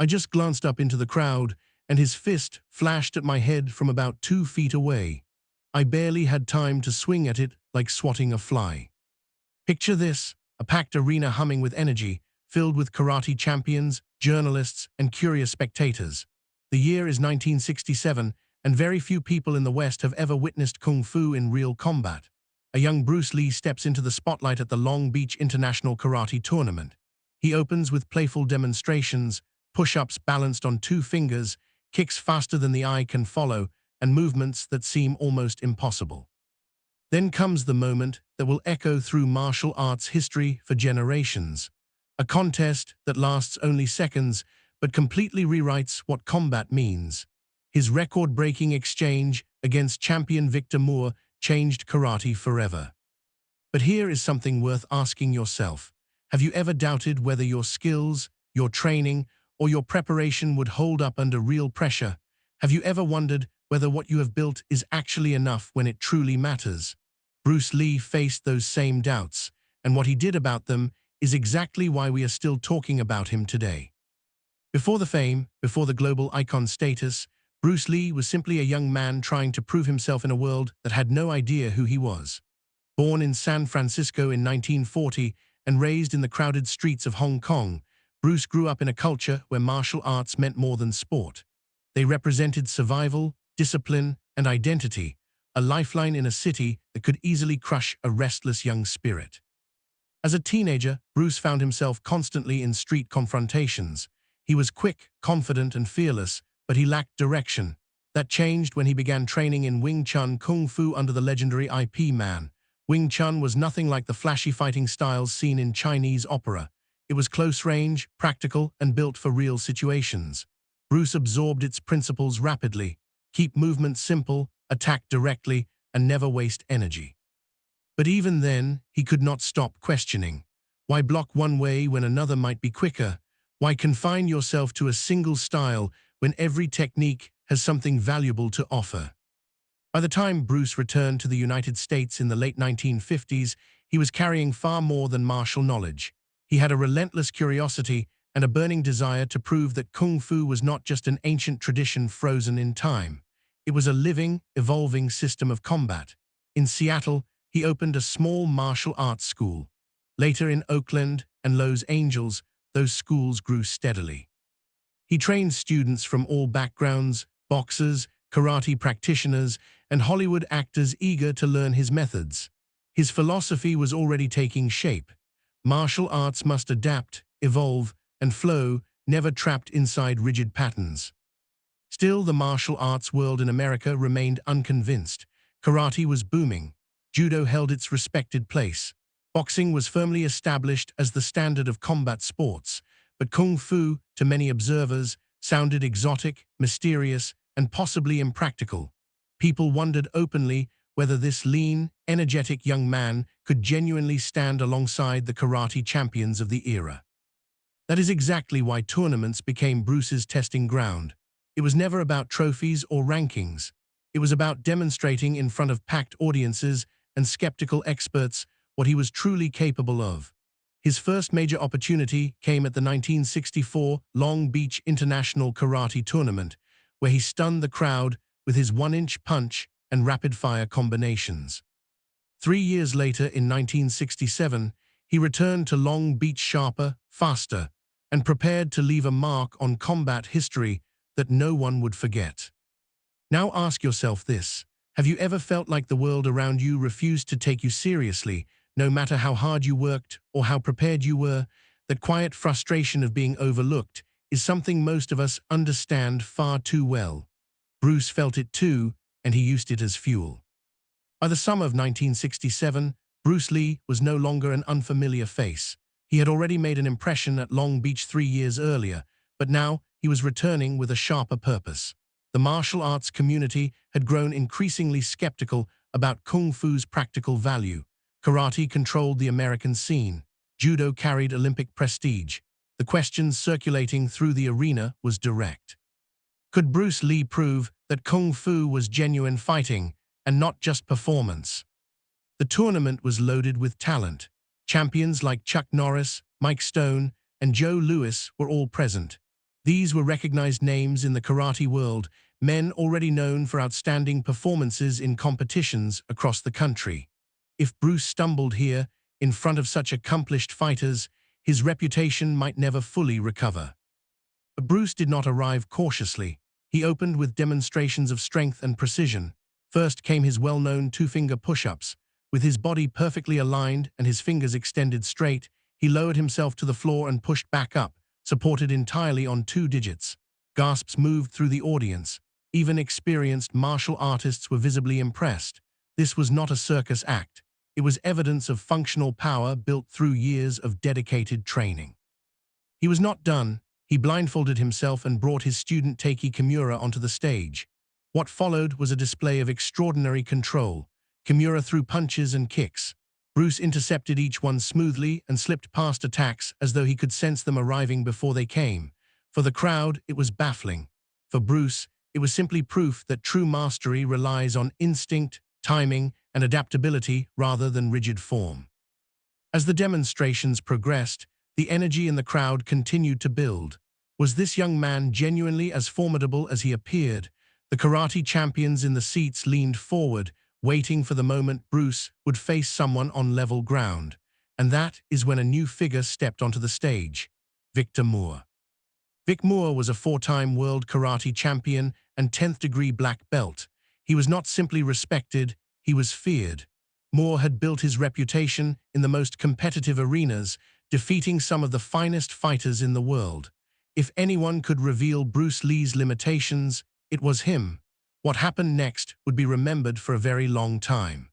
I just glanced up into the crowd, and his fist flashed at my head from about 2 feet away. I barely had time to swing at it like swatting a fly. Picture this, a packed arena humming with energy, filled with karate champions, journalists, and curious spectators. The year is 1967, and very few people in the West have ever witnessed Kung Fu in real combat. A young Bruce Lee steps into the spotlight at the Long Beach International Karate Tournament. He opens with playful demonstrations, push-ups balanced on 2 fingers, kicks faster than the eye can follow, and movements that seem almost impossible. Then comes the moment that will echo through martial arts history for generations. A contest that lasts only seconds, but completely rewrites what combat means. His record-breaking exchange against champion Vic Moore changed karate forever. But here is something worth asking yourself. Have you ever doubted whether your skills, your training, or your preparation would hold up under real pressure? Have you ever wondered whether what you have built is actually enough when it truly matters? Bruce Lee faced those same doubts, and what he did about them is exactly why we are still talking about him today. Before the fame, before the global icon status, Bruce Lee was simply a young man trying to prove himself in a world that had no idea who he was. Born in San Francisco in 1940 and raised in the crowded streets of Hong Kong, Bruce grew up in a culture where martial arts meant more than sport. They represented survival, discipline, and identity, a lifeline in a city that could easily crush a restless young spirit. As a teenager, Bruce found himself constantly in street confrontations. He was quick, confident, and fearless, but he lacked direction. That changed when he began training in Wing Chun Kung Fu under the legendary IP Man. Wing Chun was nothing like the flashy fighting styles seen in Chinese opera. It was close-range, practical, and built for real situations. Bruce absorbed its principles rapidly. Keep movement simple, attack directly, and never waste energy. But even then, he could not stop questioning. Why block one way when another might be quicker? Why confine yourself to a single style when every technique has something valuable to offer? By the time Bruce returned to the United States in the late 1950s, he was carrying far more than martial knowledge. He had a relentless curiosity and a burning desire to prove that Kung Fu was not just an ancient tradition frozen in time. It was a living, evolving system of combat. In Seattle, he opened a small martial arts school. Later in Oakland and Los Angeles, those schools grew steadily. He trained students from all backgrounds, boxers, karate practitioners, and Hollywood actors eager to learn his methods. His philosophy was already taking shape. Martial arts must adapt, evolve, and flow, never trapped inside rigid patterns. Still, the martial arts world in America remained unconvinced. Karate was booming. Judo held its respected place. Boxing was firmly established as the standard of combat sports, but Kung Fu, to many observers, sounded exotic, mysterious, and possibly impractical. People wondered openly whether this lean, energetic young man could genuinely stand alongside the karate champions of the era. That is exactly why tournaments became Bruce's testing ground. It was never about trophies or rankings. It was about demonstrating in front of packed audiences and skeptical experts what he was truly capable of. His first major opportunity came at the 1964 Long Beach International Karate Tournament, where he stunned the crowd with his one-inch punch and rapid-fire combinations. 3 years later, in 1967, he returned to Long Beach sharper, faster, and prepared to leave a mark on combat history that no one would forget. Now ask yourself this: have you ever felt like the world around you refused to take you seriously, no matter how hard you worked or how prepared you were? That quiet frustration of being overlooked is something most of us understand far too well. Bruce felt it too, and he used it as fuel. By the summer of 1967, Bruce Lee was no longer an unfamiliar face. He had already made an impression at Long Beach 3 years earlier, but now he was returning with a sharper purpose. The martial arts community had grown increasingly skeptical about Kung Fu's practical value. Karate controlled the American scene. Judo carried Olympic prestige. The question circulating through the arena was direct. Could Bruce Lee prove that Kung Fu was genuine fighting and not just performance? The tournament was loaded with talent. Champions like Chuck Norris, Mike Stone, and Joe Louis were all present. These were recognized names in the karate world, men already known for outstanding performances in competitions across the country. If Bruce stumbled here, in front of such accomplished fighters, his reputation might never fully recover. But Bruce did not arrive cautiously. He opened with demonstrations of strength and precision. First came his well-known two-finger push-ups. With his body perfectly aligned and his fingers extended straight, he lowered himself to the floor and pushed back up, supported entirely on 2 digits. Gasps moved through the audience. Even experienced martial artists were visibly impressed. This was not a circus act. It was evidence of functional power built through years of dedicated training. He was not done. He blindfolded himself and brought his student Taiki Kimura onto the stage. What followed was a display of extraordinary control. Kimura threw punches and kicks. Bruce intercepted each one smoothly and slipped past attacks as though he could sense them arriving before they came. For the crowd, it was baffling. For Bruce, it was simply proof that true mastery relies on instinct, timing, and adaptability rather than rigid form. As the demonstrations progressed, the energy in the crowd continued to build. Was this young man genuinely as formidable as he appeared? The karate champions in the seats leaned forward, waiting for the moment Bruce would face someone on level ground. And that is when a new figure stepped onto the stage: Vic Moore. Vic Moore was a 4-time world karate champion and 10th-degree black belt. He was not simply respected, he was feared. Moore had built his reputation in the most competitive arenas, defeating some of the finest fighters in the world. If anyone could reveal Bruce Lee's limitations, it was him. What happened next would be remembered for a very long time.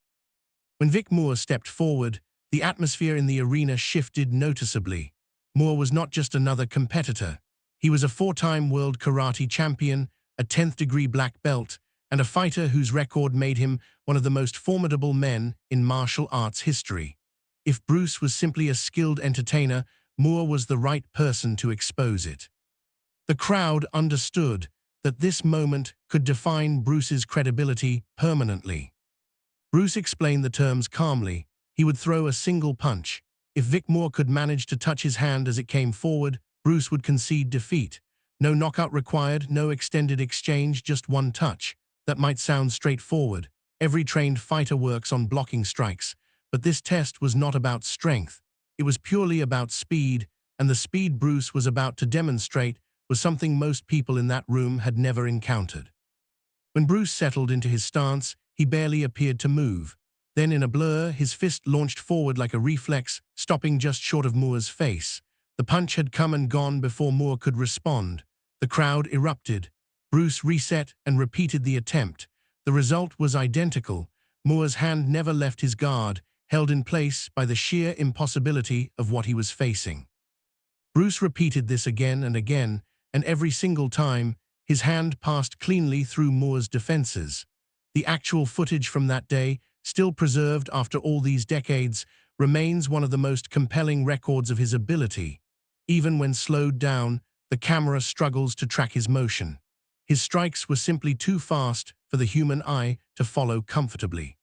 When Vic Moore stepped forward, the atmosphere in the arena shifted noticeably. Moore was not just another competitor. He was a 4-time world karate champion, a 10th-degree black belt, and a fighter whose record made him one of the most formidable men in martial arts history. If Bruce was simply a skilled entertainer, Moore was the right person to expose it. The crowd understood that this moment could define Bruce's credibility permanently. Bruce explained the terms calmly. He would throw a single punch. If Vic Moore could manage to touch his hand as it came forward, Bruce would concede defeat. No knockout required, no extended exchange, just one touch. That might sound straightforward. Every trained fighter works on blocking strikes. But this test was not about strength. It was purely about speed, and the speed Bruce was about to demonstrate was something most people in that room had never encountered. When Bruce settled into his stance, he barely appeared to move. Then in a blur, his fist launched forward like a reflex, stopping just short of Moore's face. The punch had come and gone before Moore could respond. The crowd erupted. Bruce reset and repeated the attempt. The result was identical. Moore's hand never left his guard, held in place by the sheer impossibility of what he was facing. Bruce repeated this again and again, and every single time, his hand passed cleanly through Moore's defenses. The actual footage from that day, still preserved after all these decades, remains one of the most compelling records of his ability. Even when slowed down, the camera struggles to track his motion. His strikes were simply too fast for the human eye to follow comfortably.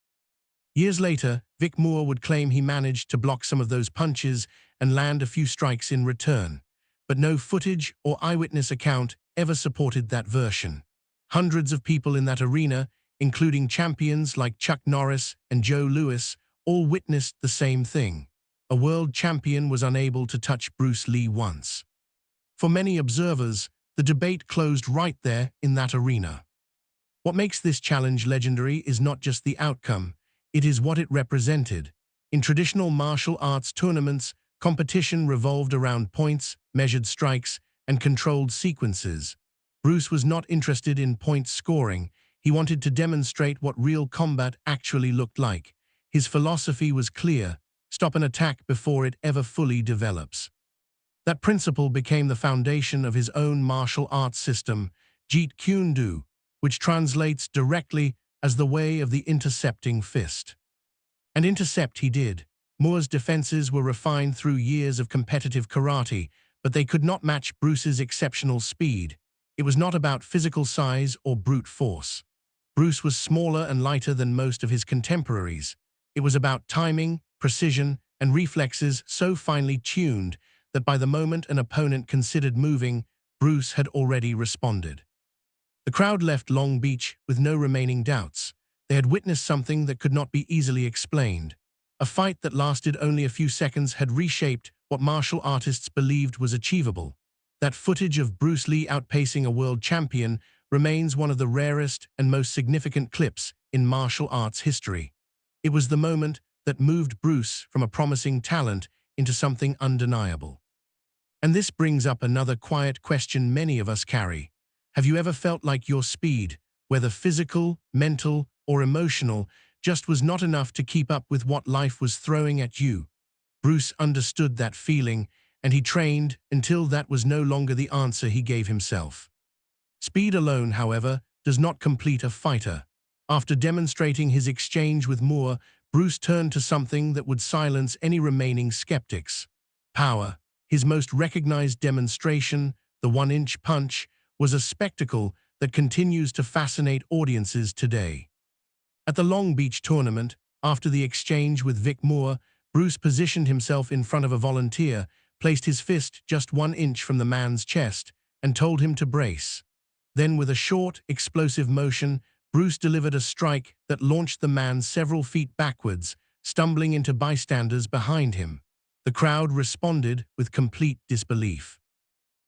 Years later, Vic Moore would claim he managed to block some of those punches and land a few strikes in return. But no footage or eyewitness account ever supported that version. Hundreds of people in that arena, including champions like Chuck Norris and Joe Louis, all witnessed the same thing. A world champion was unable to touch Bruce Lee once. For many observers, the debate closed right there in that arena. What makes this challenge legendary is not just the outcome, it is what it represented. In traditional martial arts tournaments, competition revolved around points, measured strikes, and controlled sequences. Bruce was not interested in point scoring. He wanted to demonstrate what real combat actually looked like. His philosophy was clear: stop an attack before it ever fully develops. That principle became the foundation of his own martial arts system, Jeet Kune Do, which translates directly as the way of the intercepting fist. And intercept he did. Moore's defenses were refined through years of competitive karate, but they could not match Bruce's exceptional speed. It was not about physical size or brute force. Bruce was smaller and lighter than most of his contemporaries. It was about timing, precision, and reflexes so finely tuned that by the moment an opponent considered moving, Bruce had already responded. The crowd left Long Beach with no remaining doubts. They had witnessed something that could not be easily explained. A fight that lasted only a few seconds had reshaped what martial artists believed was achievable. That footage of Bruce Lee outpacing a world champion remains one of the rarest and most significant clips in martial arts history. It was the moment that moved Bruce from a promising talent into something undeniable. And this brings up another quiet question many of us carry. Have you ever felt like your speed, whether physical, mental, or emotional, just was not enough to keep up with what life was throwing at you? Bruce understood that feeling, and he trained until that was no longer the answer he gave himself. Speed alone, however, does not complete a fighter. After demonstrating his exchange with Moore, Bruce turned to something that would silence any remaining skeptics: power. His most recognized demonstration, the one-inch punch, was a spectacle that continues to fascinate audiences today. At the Long Beach tournament, after the exchange with Vic Moore, Bruce positioned himself in front of a volunteer, placed his fist just 1 inch from the man's chest, and told him to brace. Then, with a short, explosive motion, Bruce delivered a strike that launched the man several feet backwards, stumbling into bystanders behind him. The crowd responded with complete disbelief.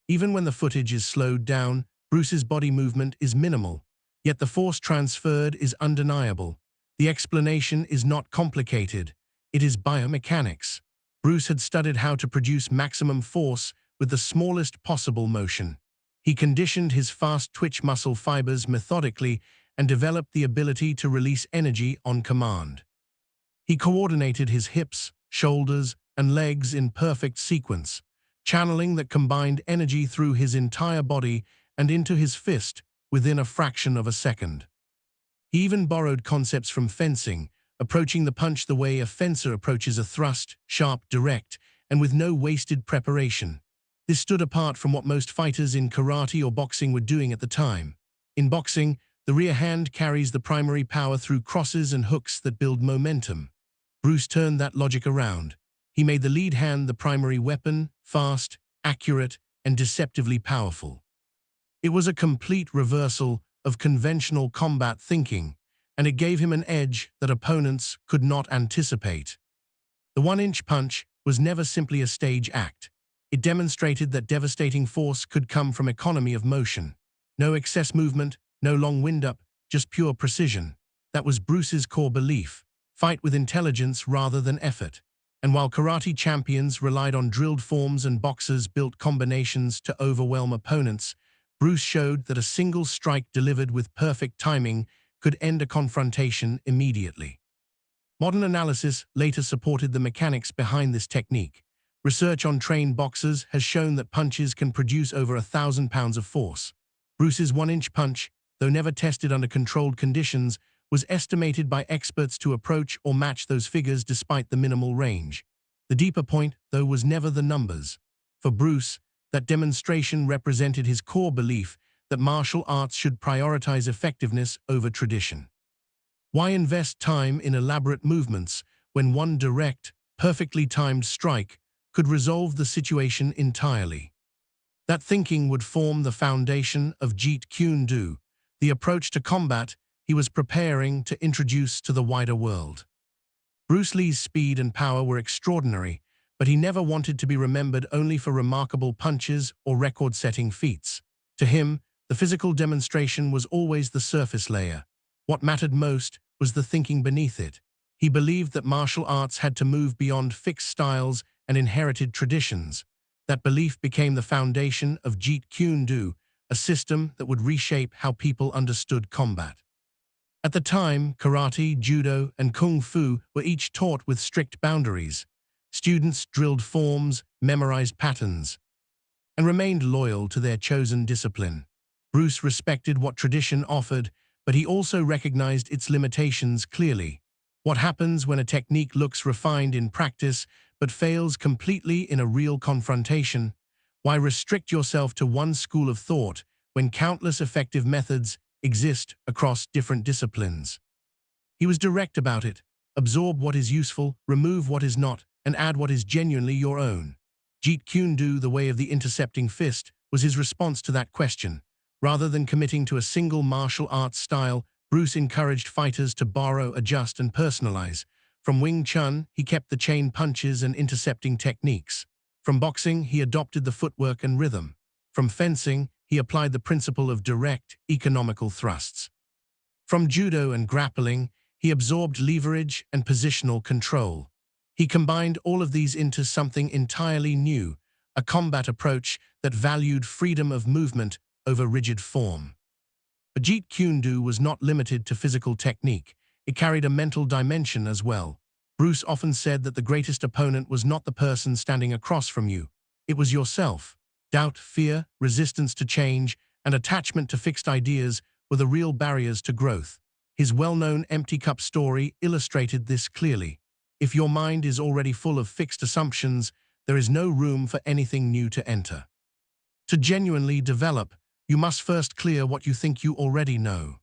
Even when the footage is slowed down, Bruce's body movement is minimal, yet the force transferred is undeniable. The explanation is not complicated. It is biomechanics. Bruce had studied how to produce maximum force with the smallest possible motion. He conditioned his fast twitch muscle fibers methodically and developed the ability to release energy on command. He coordinated his hips, shoulders, and legs in perfect sequence, channeling that combined energy through his entire body and into his fist within a fraction of a second. He even borrowed concepts from fencing, approaching the punch the way a fencer approaches a thrust, sharp, direct, and with no wasted preparation. This stood apart from what most fighters in karate or boxing were doing at the time. In boxing, the rear hand carries the primary power through crosses and hooks that build momentum. Bruce turned that logic around. He made the lead hand the primary weapon, fast, accurate, and deceptively powerful. It was a complete reversal of conventional combat thinking, and it gave him an edge that opponents could not anticipate. The one-inch punch was never simply a stage act. It demonstrated that devastating force could come from economy of motion. No excess movement, no long wind-up, just pure precision. That was Bruce's core belief: fight with intelligence rather than effort. And while karate champions relied on drilled forms and boxers built combinations to overwhelm opponents, Bruce showed that a single strike delivered with perfect timing could end a confrontation immediately. Modern analysis later supported the mechanics behind this technique. Research on trained boxers has shown that punches can produce over 1,000 pounds of force. Bruce's one-inch punch, though never tested under controlled conditions, was estimated by experts to approach or match those figures despite the minimal range. The deeper point, though, was never the numbers. For Bruce, that demonstration represented his core belief that martial arts should prioritize effectiveness over tradition. Why invest time in elaborate movements when one direct, perfectly timed strike could resolve the situation entirely? That thinking would form the foundation of Jeet Kune Do, the approach to combat he was preparing to introduce to the wider world. Bruce Lee's speed and power were extraordinary, but he never wanted to be remembered only for remarkable punches or record-setting feats. To him, the physical demonstration was always the surface layer. What mattered most was the thinking beneath it. He believed that martial arts had to move beyond fixed styles and inherited traditions. That belief became the foundation of Jeet Kune Do, a system that would reshape how people understood combat. At the time, karate, judo, and kung fu were each taught with strict boundaries. Students drilled forms, memorized patterns, and remained loyal to their chosen discipline. Bruce respected what tradition offered, but he also recognized its limitations clearly. What happens when a technique looks refined in practice but fails completely in a real confrontation? Why restrict yourself to one school of thought when countless effective methods exist across different disciplines? He was direct about it. Absorb what is useful, remove what is not, and add what is genuinely your own. Jeet Kune Do, the way of the intercepting fist, was his response to that question. Rather than committing to a single martial arts style, Bruce encouraged fighters to borrow, adjust, and personalize. From Wing Chun, he kept the chain punches and intercepting techniques. From boxing, he adopted the footwork and rhythm. From fencing, he applied the principle of direct, economical thrusts. From judo and grappling, he absorbed leverage and positional control. He combined all of these into something entirely new, a combat approach that valued freedom of movement over rigid form. But Jeet Kune Do was not limited to physical technique. It carried a mental dimension as well. Bruce often said that the greatest opponent was not the person standing across from you. It was yourself. Doubt, fear, resistance to change, and attachment to fixed ideas were the real barriers to growth. His well-known empty cup story illustrated this clearly. If your mind is already full of fixed assumptions, there is no room for anything new to enter. To genuinely develop, you must first clear what you think you already know.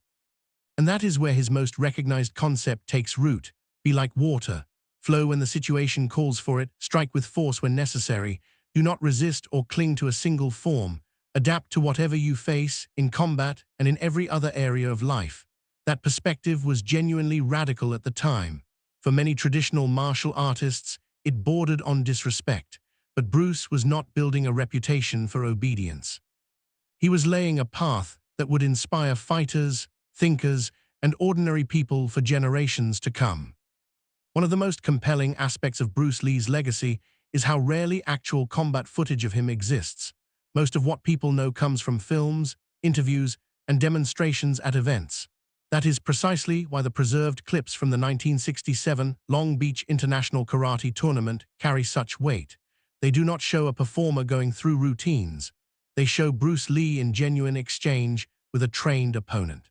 And that is where his most recognized concept takes root. Be like water. Flow when the situation calls for it, strike with force when necessary. Do not resist or cling to a single form. Adapt to whatever you face, in combat and in every other area of life. That perspective was genuinely radical at the time. For many traditional martial artists, it bordered on disrespect. But Bruce was not building a reputation for obedience. He was laying a path that would inspire fighters, thinkers, and ordinary people for generations to come. One of the most compelling aspects of Bruce Lee's legacy is how rarely actual combat footage of him exists. Most of what people know comes from films, interviews, and demonstrations at events. That is precisely why the preserved clips from the 1967 Long Beach International Karate Tournament carry such weight. They do not show a performer going through routines. They show Bruce Lee in genuine exchange with a trained opponent.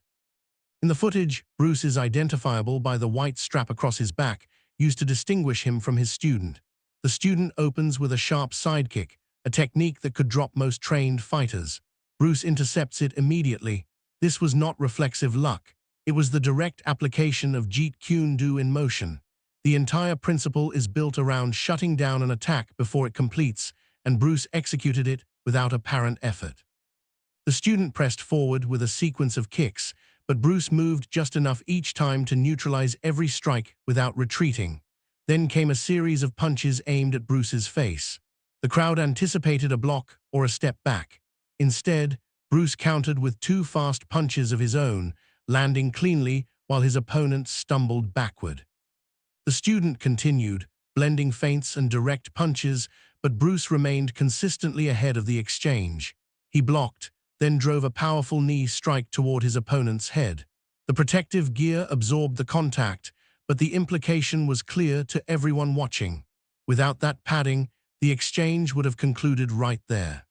In the footage, Bruce is identifiable by the white strap across his back, used to distinguish him from his student. The student opens with a sharp sidekick, a technique that could drop most trained fighters. Bruce intercepts it immediately. This was not reflexive luck. It was the direct application of Jeet Kune Do in motion. The entire principle is built around shutting down an attack before it completes, and Bruce executed it without apparent effort. The student pressed forward with a sequence of kicks, but Bruce moved just enough each time to neutralize every strike without retreating. Then came a series of punches aimed at Bruce's face. The crowd anticipated a block or a step back. Instead, Bruce countered with two fast punches of his own, landing cleanly while his opponent stumbled backward. The student continued, blending feints and direct punches, but Bruce remained consistently ahead of the exchange. He blocked, then drove a powerful knee strike toward his opponent's head. The protective gear absorbed the contact, but the implication was clear to everyone watching. Without that padding, the exchange would have concluded right there.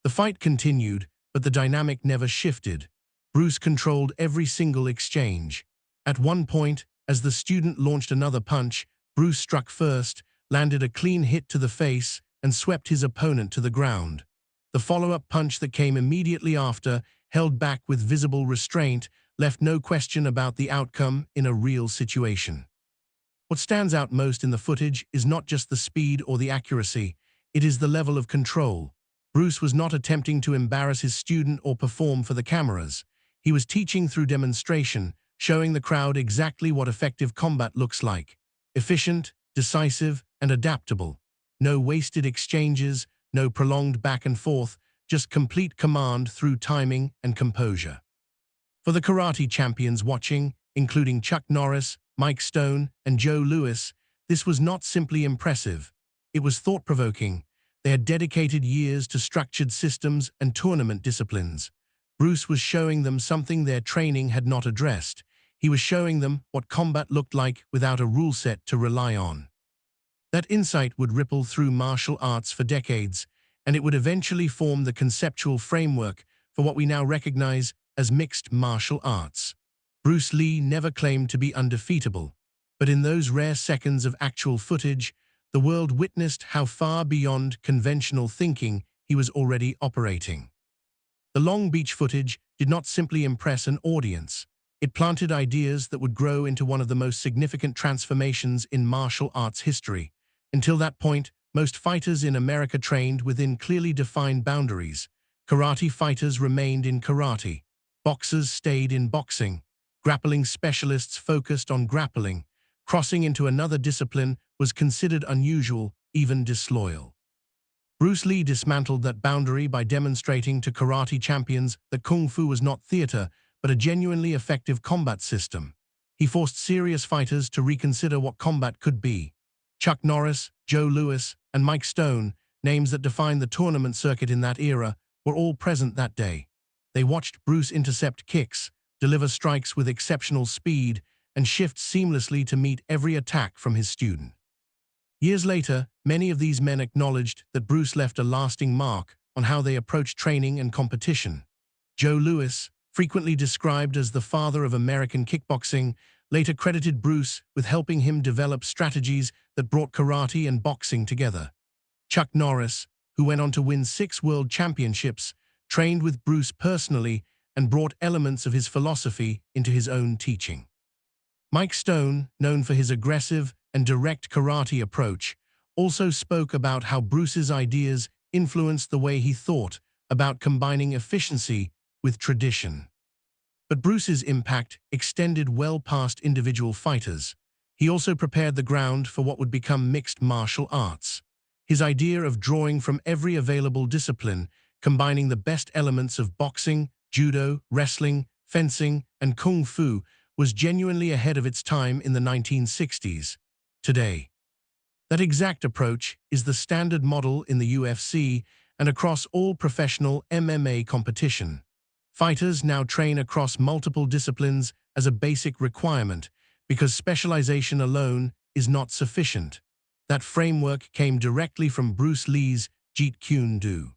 The fight continued, but the dynamic never shifted. Bruce controlled every single exchange. At one point, as the student launched another punch, Bruce struck first, landed a clean hit to the face, and swept his opponent to the ground. The follow-up punch that came immediately after, held back with visible restraint, left no question about the outcome in a real situation. What stands out most in the footage is not just the speed or the accuracy, it is the level of control. Bruce was not attempting to embarrass his student or perform for the cameras. He was teaching through demonstration, showing the crowd exactly what effective combat looks like. Efficient, decisive, and adaptable. No wasted exchanges, no prolonged back and forth, just complete command through timing and composure. For the karate champions watching, including Chuck Norris, Mike Stone, and Joe Louis, this was not simply impressive. It was thought-provoking. They had dedicated years to structured systems and tournament disciplines. Bruce was showing them something their training had not addressed. He was showing them what combat looked like without a rule set to rely on. That insight would ripple through martial arts for decades, and it would eventually form the conceptual framework for what we now recognize as mixed martial arts. Bruce Lee never claimed to be undefeatable, but in those rare seconds of actual footage, the world witnessed how far beyond conventional thinking he was already operating. The Long Beach footage did not simply impress an audience. It planted ideas that would grow into one of the most significant transformations in martial arts history. Until that point, most fighters in America trained within clearly defined boundaries. Karate fighters remained in karate. Boxers stayed in boxing. Grappling specialists focused on grappling. Crossing into another discipline was considered unusual, even disloyal. Bruce Lee dismantled that boundary by demonstrating to karate champions that kung fu was not theater, but a genuinely effective combat system. He forced serious fighters to reconsider what combat could be. Chuck Norris, Joe Louis, and Mike Stone, names that defined the tournament circuit in that era, were all present that day. They watched Bruce intercept kicks, deliver strikes with exceptional speed, and shift seamlessly to meet every attack from his student. Years later, many of these men acknowledged that Bruce left a lasting mark on how they approached training and competition. Joe Louis, frequently described as the father of American kickboxing, later credited Bruce with helping him develop strategies that brought karate and boxing together. Chuck Norris, who went on to win 6 world championships, trained with Bruce personally and brought elements of his philosophy into his own teaching. Mike Stone, known for his aggressive and direct karate approach, also spoke about how Bruce's ideas influenced the way he thought about combining efficiency with tradition. But Bruce's impact extended well past individual fighters. He also prepared the ground for what would become mixed martial arts. His idea of drawing from every available discipline, combining the best elements of boxing, judo, wrestling, fencing, and kung fu, was genuinely ahead of its time in the 1960s. Today, that exact approach is the standard model in the UFC and across all professional MMA competition. Fighters now train across multiple disciplines as a basic requirement because specialization alone is not sufficient. That framework came directly from Bruce Lee's Jeet Kune Do.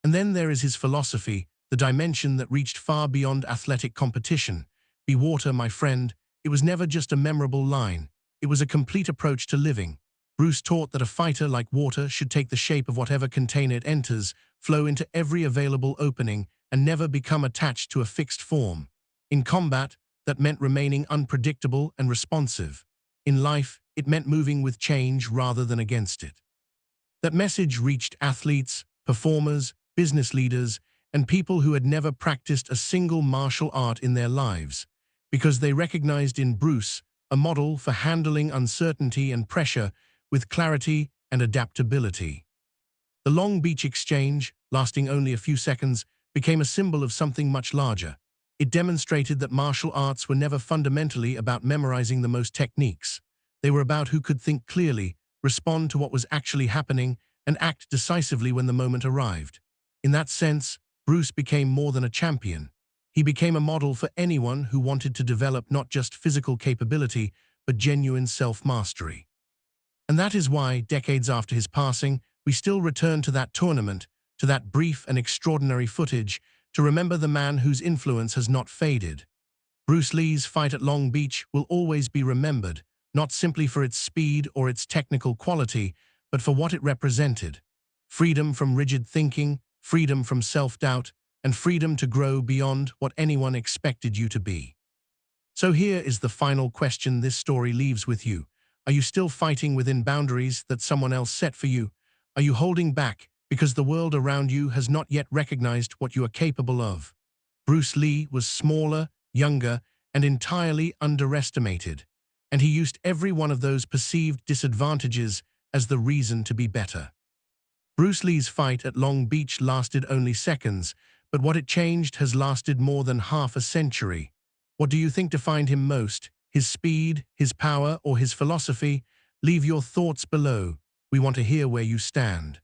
And then there is his philosophy, the dimension that reached far beyond athletic competition. Be water, my friend. It was never just a memorable line. It was a complete approach to living. Bruce taught that a fighter, like water, should take the shape of whatever container it enters, flow into every available opening, and never become attached to a fixed form. In combat, that meant remaining unpredictable and responsive. In life, it meant moving with change rather than against it. That message reached athletes, performers, business leaders, and people who had never practiced a single martial art in their lives, because they recognized in Bruce a model for handling uncertainty and pressure with clarity and adaptability. The Long Beach Exchange, lasting only a few seconds, became a symbol of something much larger. It demonstrated that martial arts were never fundamentally about memorizing the most techniques. They were about who could think clearly, respond to what was actually happening, and act decisively when the moment arrived. In that sense, Bruce became more than a champion. He became a model for anyone who wanted to develop not just physical capability, but genuine self-mastery. And that is why, decades after his passing, we still return to that tournament, to that brief and extraordinary footage, to remember the man whose influence has not faded. Bruce Lee's fight at Long Beach will always be remembered, not simply for its speed or its technical quality, but for what it represented. Freedom from rigid thinking, freedom from self-doubt, and freedom to grow beyond what anyone expected you to be. So here is the final question this story leaves with you. Are you still fighting within boundaries that someone else set for you? Are you holding back because the world around you has not yet recognized what you are capable of? Bruce Lee was smaller, younger, and entirely underestimated, and he used every one of those perceived disadvantages as the reason to be better. Bruce Lee's fight at Long Beach lasted only seconds, but what it changed has lasted more than half a century. What do you think defined him most? His speed, his power, or his philosophy? Leave your thoughts below. We want to hear where you stand.